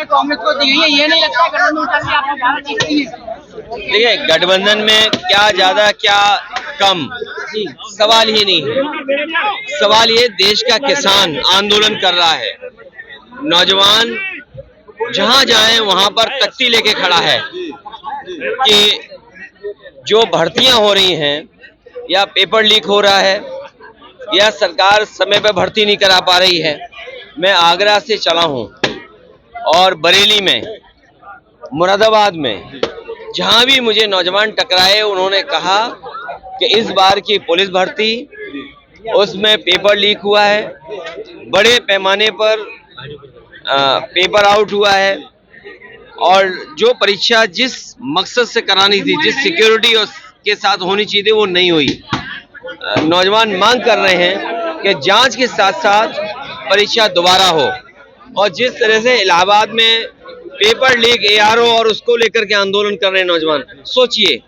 कांग्रेस को दी है, ये नहीं लगता गठबंधन उठाने आपको ज्यादा चीज नहीं है। देखिए, गठबंधन में क्या ज्यादा क्या कम सवाल ही नहीं है। सवाल ये देश का किसान आंदोलन कर रहा है, नौजवान जहां जाए वहां पर तख्ती लेके खड़ा है कि जो भर्तियां हो रही हैं या पेपर लीक हो रहा है या सरकार समय पर भर्ती नहीं करा पा रही है। मैं आगरा से चला हूं और बरेली में, मुरादाबाद में, जहां भी मुझे नौजवान टकराए उन्होंने कहा कि इस बार की पुलिस भर्ती उसमें पेपर लीक हुआ है, बड़े पैमाने पर पेपर आउट हुआ है और जो परीक्षा जिस मकसद से करानी थी, जिस सिक्योरिटी के साथ होनी चाहिए थी, वो नहीं हुई। नौजवान मांग कर रहे हैं कि जांच के साथ साथ परीक्षा दोबारा हो। और जिस तरह से इलाहाबाद में पेपर लीक ARO और उसको लेकर के आंदोलन कर रहे हैं नौजवान, सोचिए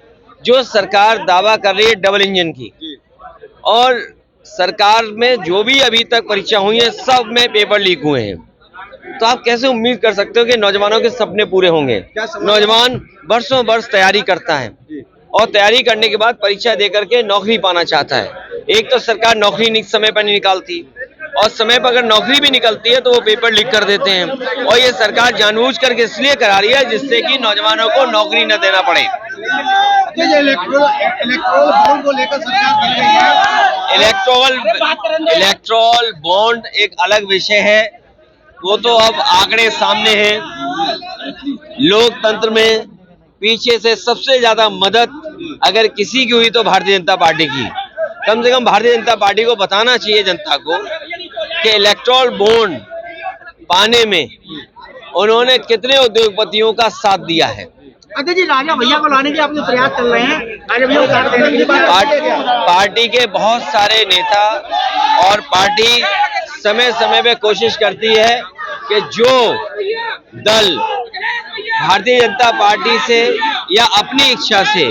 जो सरकार दावा कर रही है डबल इंजन की, और सरकार में जो भी अभी तक परीक्षा हुई है सब में पेपर लीक हुए हैं, तो आप कैसे उम्मीद कर सकते हो कि नौजवानों के सपने पूरे होंगे। नौजवान बरसों बरस तैयारी करता है और तैयारी करने के बाद परीक्षा देकर के नौकरी पाना चाहता है। एक तो सरकार नौकरी समय पर नहीं निकालती, और समय पर अगर नौकरी भी निकलती है तो वो पेपर लीक कर देते हैं, और ये सरकार जानबूझ करके इसलिए करा रही है जिससे कि नौजवानों को नौकरी न देना पड़े। इलेक्ट्रोल को लेकर सरकार कर रही है। इलेक्ट्रोल बॉन्ड एक अलग विषय है, वो तो अब आंकड़े सामने हैं। लोकतंत्र में पीछे से सबसे ज्यादा मदद अगर किसी की हुई तो भारतीय जनता पार्टी की। कम से कम भारतीय जनता पार्टी को बताना चाहिए जनता को कि इलेक्ट्रोल बॉन्ड पाने में उन्होंने कितने उद्योगपतियों का साथ दिया है। अजय जी, राजा भैया को लाने के आप जो प्रयास चल रहे हैं, राजा भैया को साथ देने की पार्टी के बहुत सारे नेता और पार्टी समय समय पे कोशिश करती है कि जो दल भारतीय जनता पार्टी से या अपनी इच्छा से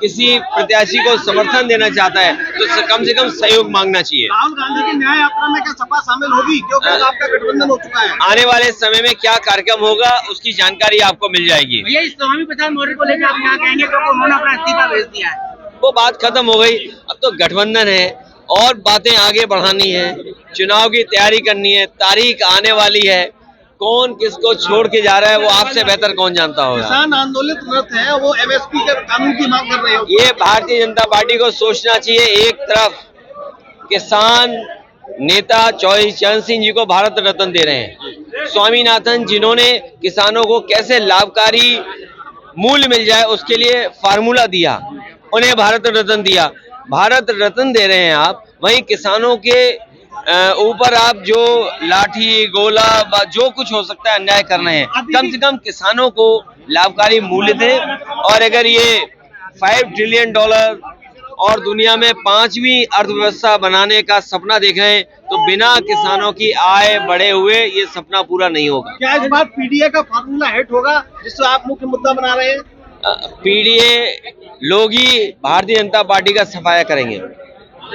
किसी प्रत्याशी को समर्थन देना चाहता है तो कम से कम सहयोग मांगना चाहिए। राहुल गांधी की न्याय यात्रा में क्या सपा शामिल होगी, क्योंकि आपका गठबंधन हो चुका है? आने वाले समय में क्या कार्यक्रम होगा उसकी जानकारी आपको मिल जाएगी। भैया, इस स्वामी प्रसाद मौर्य को लेकर आप क्या कहेंगे, क्योंकि उन्होंने अपना इस्तीफा भेज दिया है? वो बात खत्म हो गई, अब तो गठबंधन है और बातें आगे बढ़ानी है, चुनाव की तैयारी करनी है, तारीख आने वाली है, कौन किसको छोड़ के जा रहा है वो आपसे बेहतर कौन जानता होगा। किसान आंदोलित है, वो MSP के कानून की मांग कर रहे हो। ये भारतीय जनता पार्टी को सोचना चाहिए। एक तरफ किसान नेता चौधरी चरण सिंह जी को भारत रत्न दे रहे हैं, स्वामीनाथन जिन्होंने किसानों को कैसे लाभकारी मूल्य मिल जाए उसके लिए फार्मूला दिया, उन्हें भारत रत्न दिया, भारत रत्न दे रहे हैं आप, वहीं किसानों के ऊपर आप जो लाठी गोला जो कुछ हो सकता है अन्याय कर रहे हैं। कम से कम किसानों को लाभकारी मूल्य दें, और अगर ये $5 ट्रिलियन और दुनिया में 5वीं अर्थव्यवस्था बनाने का सपना देख रहे हैं तो बिना किसानों की आय बढ़े हुए ये सपना पूरा नहीं होगा। क्या इस बार PDA का फार्मूला हिट होगा जिसको आप मुख्य मुद्दा बना रहे हैं? PDA लोग ही भारतीय जनता पार्टी का सफाया करेंगे।